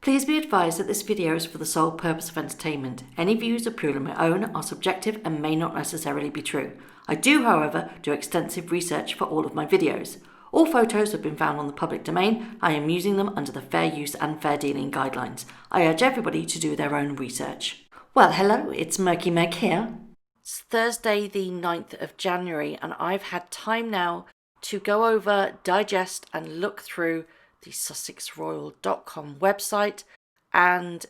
Please be advised that this video is for the sole purpose of entertainment. Any views are purely my own, are subjective and may not necessarily be true. I do, however, do extensive research for all of my videos. All photos have been found on the public domain. I am using them under the fair use and fair dealing guidelines. I urge everybody to do their own research. Well, hello, it's Murky Meg here. It's Thursday the 9th of January and I've had time now to go over, digest and look through the SussexRoyal.com website, and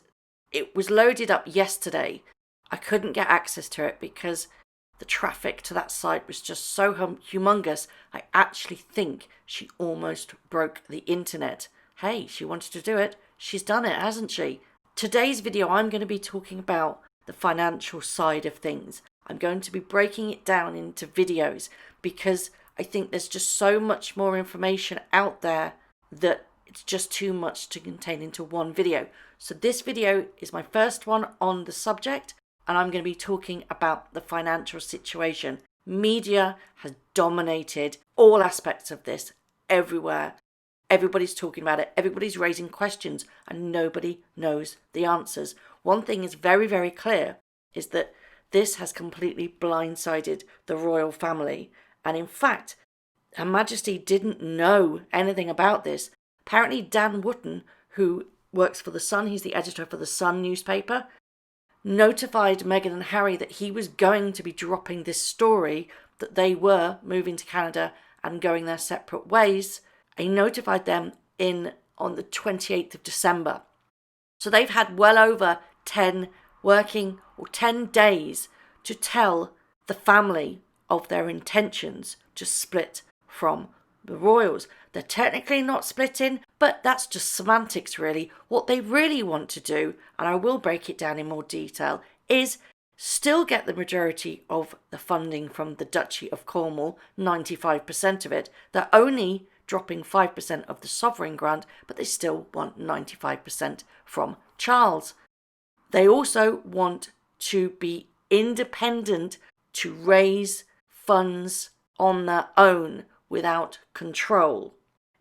it was loaded up yesterday. I couldn't get access to it because the traffic to that site was just so humongous. I actually think she almost broke the internet. Hey, she wanted to do it. She's done it, hasn't she? Today's video, I'm going to be talking about the financial side of things. I'm going to be breaking it down into videos because I think there's just so much more information out there that it's just too much to contain into one video. So this video is my first one on the subject, and I'm going to be talking about the financial situation. Media has dominated all aspects of this everywhere. Everybody's talking about it, everybody's raising questions, and nobody knows the answers. One thing is very, very clear, is that this has completely blindsided the royal family. And in fact, Her Majesty didn't know anything about this. Apparently Dan Wootton, who works for The Sun, he's the editor for The Sun newspaper, notified Meghan and Harry that he was going to be dropping this story, that they were moving to Canada and going their separate ways. He notified them on the 28th of December. So they've had well over 10 days to tell the family of their intentions to split from the royals. They're technically not splitting, but that's just semantics really. What they really want to do, and I will break it down in more detail, is still get the majority of the funding from the Duchy of Cornwall, 95% of it. They're only dropping 5% of the sovereign grant, but they still want 95% from Charles. They also want to be independent, to raise funds on their own without control.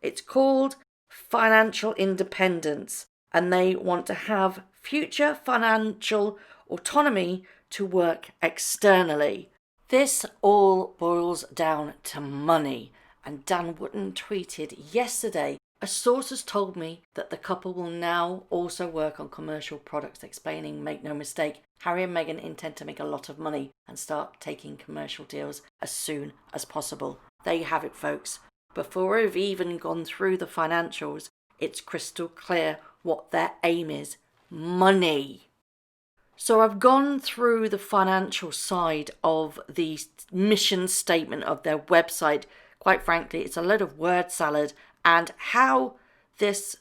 It's called financial independence, and they want to have future financial autonomy to work externally. This all boils down to money, and Dan Wootton tweeted yesterday, "A source has told me that the couple will now also work on commercial products," explaining, "Make no mistake, Harry and Meghan intend to make a lot of money and start taking commercial deals as soon as possible." There you have it, folks. Before we've even gone through the financials, it's crystal clear what their aim is: money. So I've gone through the financial side of the mission statement of their website. Quite frankly, it's a load of word salad, and how this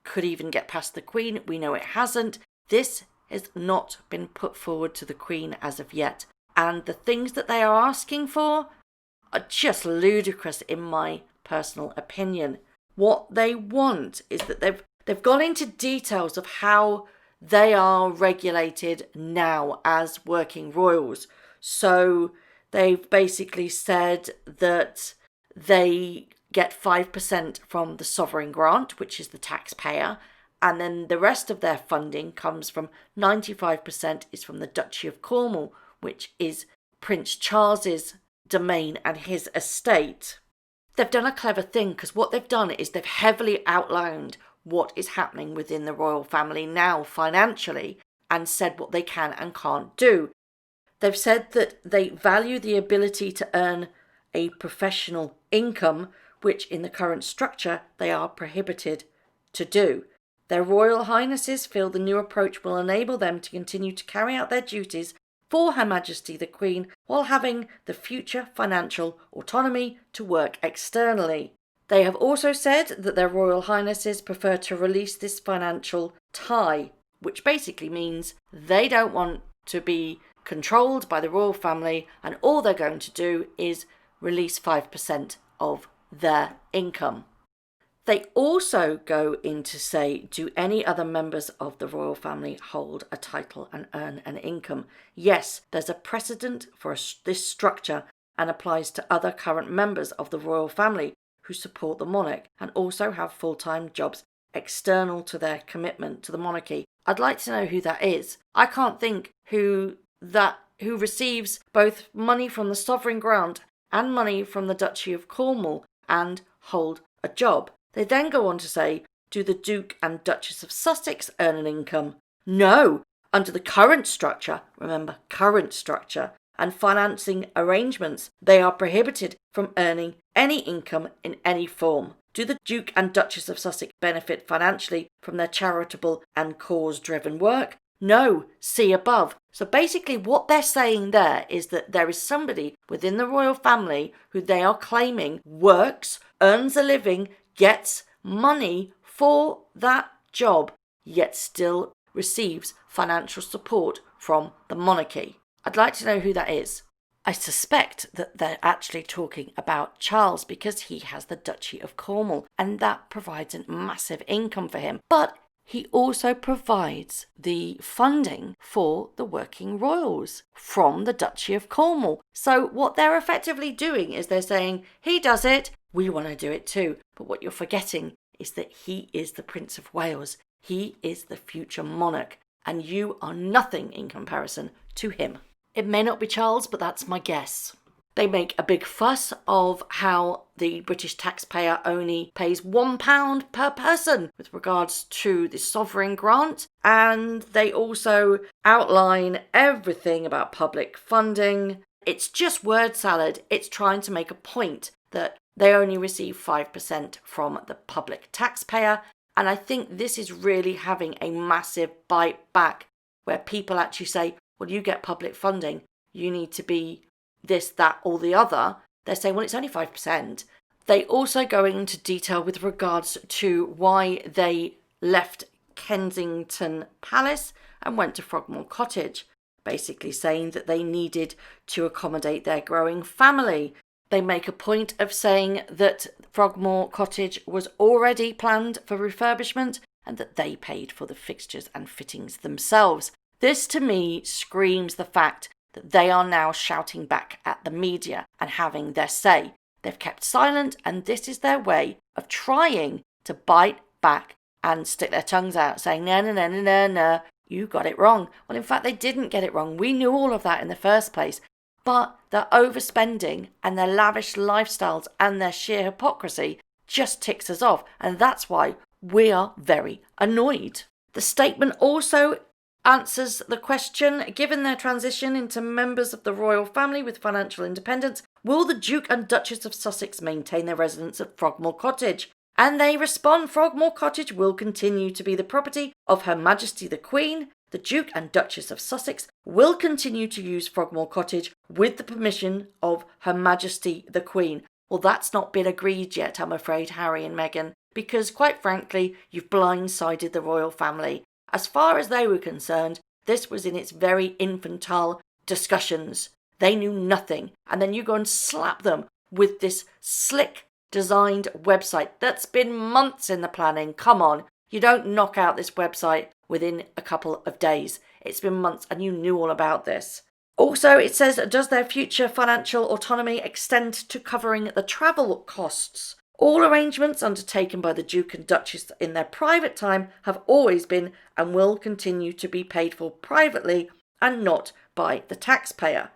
could even get past the Queen, we know it hasn't. This has not been put forward to the Queen as of yet. And the things that they are asking for are just ludicrous in my personal opinion. What they want is that they've gone into details of how they are regulated now as working royals. So they've basically said that they get 5% from the sovereign grant, which is the taxpayer, and then the rest of their funding comes from 95% is from the Duchy of Cornwall, which is Prince Charles's domain and his estate. They've done a clever thing, because what they've done is they've heavily outlined what is happening within the royal family now financially, and said what they can and can't do. They've said that they value the ability to earn a professional income, which in the current structure they are prohibited to do. Their Royal Highnesses feel the new approach will enable them to continue to carry out their duties for Her Majesty the Queen while having the future financial autonomy to work externally. They have also said that their Royal Highnesses prefer to release this financial tie, which basically means they don't want to be controlled by the royal family, and all they're going to do is release 5% of their income. They also go in to say, do any other members of the royal family hold a title and earn an income? Yes, there's a precedent for this structure and applies to other current members of the royal family who support the monarch and also have full-time jobs external to their commitment to the monarchy. I'd like to know who that is. I can't think who receives both money from the sovereign grant and money from the Duchy of Cornwall and hold a job. They then go on to say, do the Duke and Duchess of Sussex earn an income? No. Under the current structure, remember, current structure, and financing arrangements, they are prohibited from earning any income in any form. Do the Duke and Duchess of Sussex benefit financially from their charitable and cause-driven work? No, see above. So basically what they're saying there is that there is somebody within the royal family who they are claiming works, earns a living, gets money for that job, yet still receives financial support from the monarchy. I'd like to know who that is. I suspect that they're actually talking about Charles because he has the Duchy of Cornwall and that provides a massive income for him. But he also provides the funding for the working royals from the Duchy of Cornwall. So what they're effectively doing is they're saying, he does it, we want to do it too. But what you're forgetting is that he is the Prince of Wales. He is the future monarch, and you are nothing in comparison to him. It may not be Charles, but that's my guess. They make a big fuss of how the British taxpayer only pays £1 per person with regards to the sovereign grant, and they also outline everything about public funding. It's just word salad. It's trying to make a point that they only receive 5% from the public taxpayer. And I think this is really having a massive bite back where people actually say, well, you get public funding, you need to be this, that, or the other. They're saying, well, it's only 5%. They also go into detail with regards to why they left Kensington Palace and went to Frogmore Cottage, basically saying that they needed to accommodate their growing family. They make a point of saying that Frogmore Cottage was already planned for refurbishment and that they paid for the fixtures and fittings themselves. This to me screams the fact that they are now shouting back at the media and having their say. They've kept silent and this is their way of trying to bite back and stick their tongues out saying, no, you got it wrong. Well, in fact, they didn't get it wrong. We knew all of that in the first place. But their overspending and their lavish lifestyles and their sheer hypocrisy just ticks us off. And that's why we are very annoyed. The statement also answers the question, given their transition into members of the royal family with financial independence, will the Duke and Duchess of Sussex maintain their residence at Frogmore Cottage? And they respond, Frogmore Cottage will continue to be the property of Her Majesty the Queen. The Duke and Duchess of Sussex will continue to use Frogmore Cottage with the permission of Her Majesty the Queen. Well, that's not been agreed yet, I'm afraid, Harry and Meghan, because quite frankly, you've blindsided the royal family. As far as they were concerned, this was in its very infantile discussions. They knew nothing. And then you go and slap them with this slick designed website that's been months in the planning. Come on, you don't knock out this website within a couple of days. It's been months and you knew all about this. Also, it says, does their future financial autonomy extend to covering the travel costs? All arrangements undertaken by the Duke and Duchess in their private time have always been and will continue to be paid for privately and not by the taxpayer.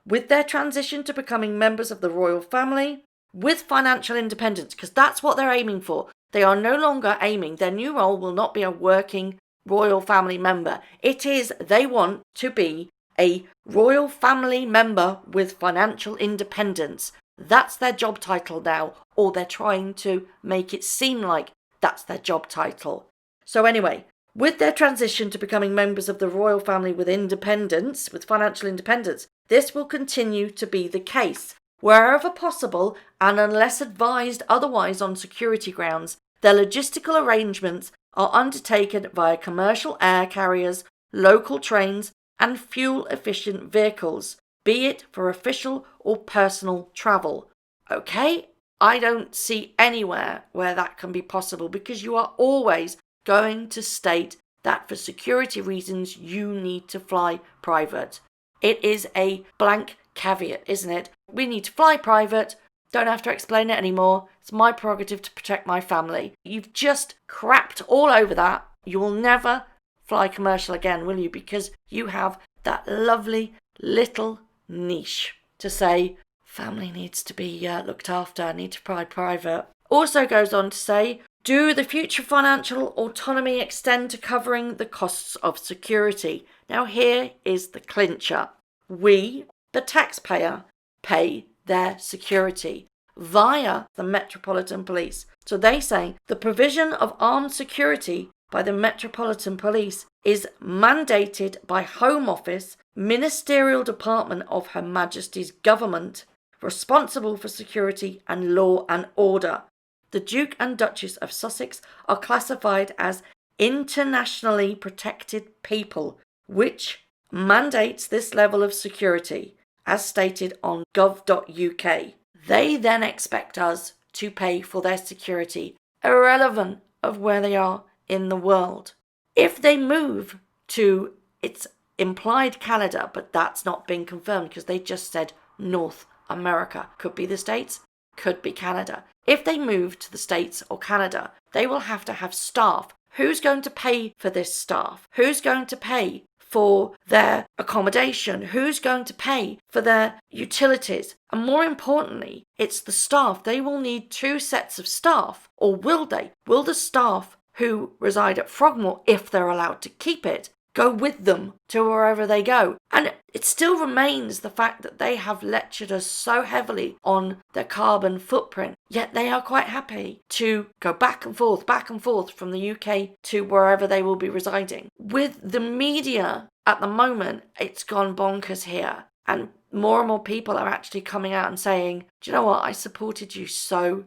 With their transition to becoming members of the royal family, with financial independence, because that's what they're aiming for. They are no longer aiming, their new role will not be a working royal family member. It is, they want to be a royal family member with financial independence. That's their job title now, or they're trying to make it seem like that's their job title. So anyway, with their transition to becoming members of the royal family with independence, with financial independence, this will continue to be the case. Wherever possible, and unless advised otherwise on security grounds, their logistical arrangements are undertaken via commercial air carriers, local trains, and fuel-efficient vehicles, be it for official or personal travel. Okay? I don't see anywhere where that can be possible because you are always going to state that for security reasons you need to fly private. It is a blank caveat, isn't it? We need to fly private Don't have to explain it anymore. It's my prerogative to protect my family. You've just crapped all over that. You will never fly commercial again, will you? Because you have that lovely little niche to say family needs to be looked after, need to fly private. Also goes on to say, do the future financial autonomy extend to covering the costs of security? Now here is the clincher. We, the taxpayer, pay their security via the Metropolitan Police. So they say the provision of armed security by the Metropolitan Police is mandated by Home Office, Ministerial Department of Her Majesty's Government, responsible for security and law and order. The Duke and Duchess of Sussex are classified as internationally protected people, which mandates this level of security, as stated on gov.uk. They then expect us to pay for their security, irrelevant of where they are in the world. If they move to, it's implied Canada, but that's not been confirmed because they just said North America. Could be the States, could be Canada. If they move to the States or Canada, they will have to have staff. Who's going to pay for this staff? Who's going to pay for their accommodation? Who's going to pay for their utilities? And more importantly, it's the staff. They will need 2 sets of staff. Or will they? Will the staff who reside at Frogmore, if they're allowed to keep it, go with them to wherever they go? And it still remains the fact that they have lectured us so heavily on their carbon footprint, yet they are quite happy to go back and forth from the UK to wherever they will be residing. With the media at the moment, it's gone bonkers here. And more people are actually coming out and saying, do you know what, I supported you so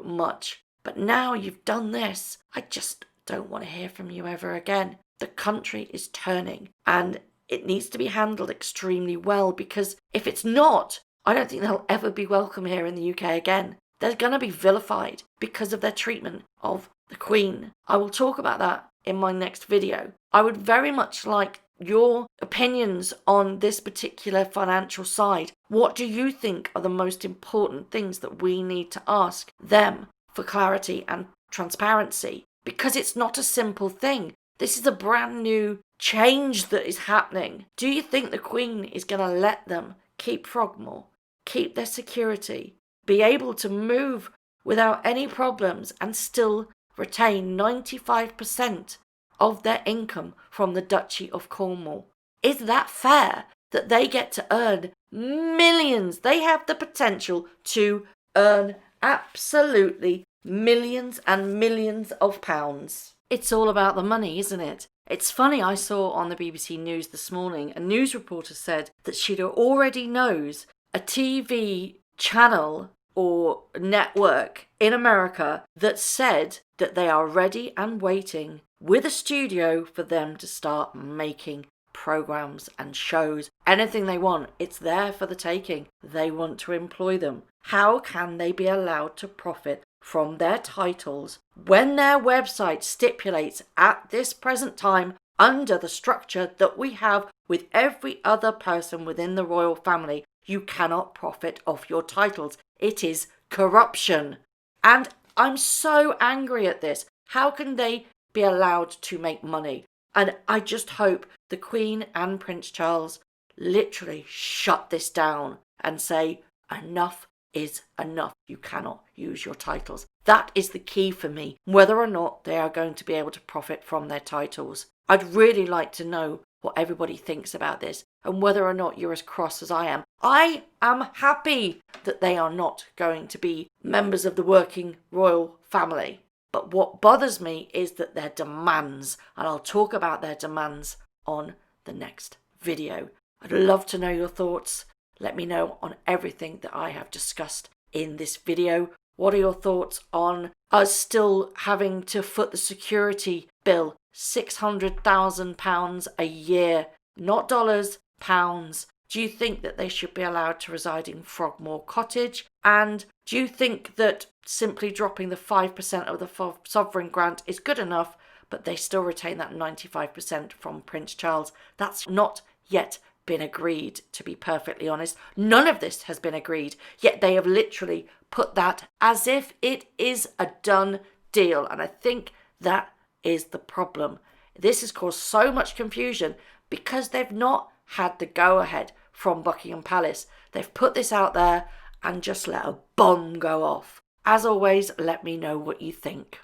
much. But now you've done this, I just don't want to hear from you ever again. The country is turning and it needs to be handled extremely well, because if it's not, I don't think they'll ever be welcome here in the UK again. They're going to be vilified because of their treatment of the Queen. I will talk about that in my next video. I would very much like your opinions on this particular financial side. What do you think are the most important things that we need to ask them for clarity and transparency? Because it's not a simple thing. This is a brand new change that is happening. Do you think the Queen is going to let them keep Frogmore, keep their security, be able to move without any problems and still retain 95% of their income from the Duchy of Cornwall? Is that fair that they get to earn millions? They have the potential to earn absolutely millions and millions of pounds. It's all about the money, isn't it? It's funny, I saw on the BBC News this morning, a news reporter said that she already knows a TV channel or network in America that said that they are ready and waiting with a studio for them to start making programs and shows. Anything they want, it's there for the taking. They want to employ them. How can they be allowed to profit from their titles when their website stipulates at this present time, under the structure that we have with every other person within the royal family, you cannot profit off your titles? It is corruption. And I'm so angry at this. How can they be allowed to make money? And I just hope the Queen and Prince Charles literally shut this down and say, enough is enough. You cannot use your titles. That is the key for me, whether or not they are going to be able to profit from their titles. I'd really like to know what everybody thinks about this and whether or not you're as cross as I am. I am happy that they are not going to be members of the working royal family. But what bothers me is that their demands, and I'll talk about their demands on the next video. I'd love to know your thoughts. Let me know on everything that I have discussed in this video. What are your thoughts on us still having to foot the security bill? £600,000 a year, not dollars, pounds. Do you think that they should be allowed to reside in Frogmore Cottage? And do you think that simply dropping the 5% of the sovereign grant is good enough, but they still retain that 95% from Prince Charles? That's not yet been agreed, to be perfectly honest. None of this has been agreed, yet they have literally put that as if it is a done deal. And I think that is the problem. This has caused so much confusion because they've not had the go-ahead from Buckingham Palace. They've put this out there and just let a bomb go off. As always, let me know what you think.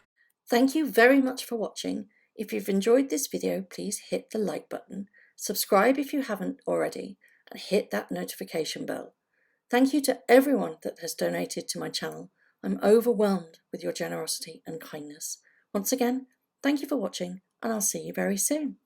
Thank you very much for watching. If you've enjoyed this video, please hit the like button, subscribe if you haven't already, and hit that notification bell. Thank you to everyone that has donated to my channel. I'm overwhelmed with your generosity and kindness. Once again, thank you for watching, and I'll see you very soon.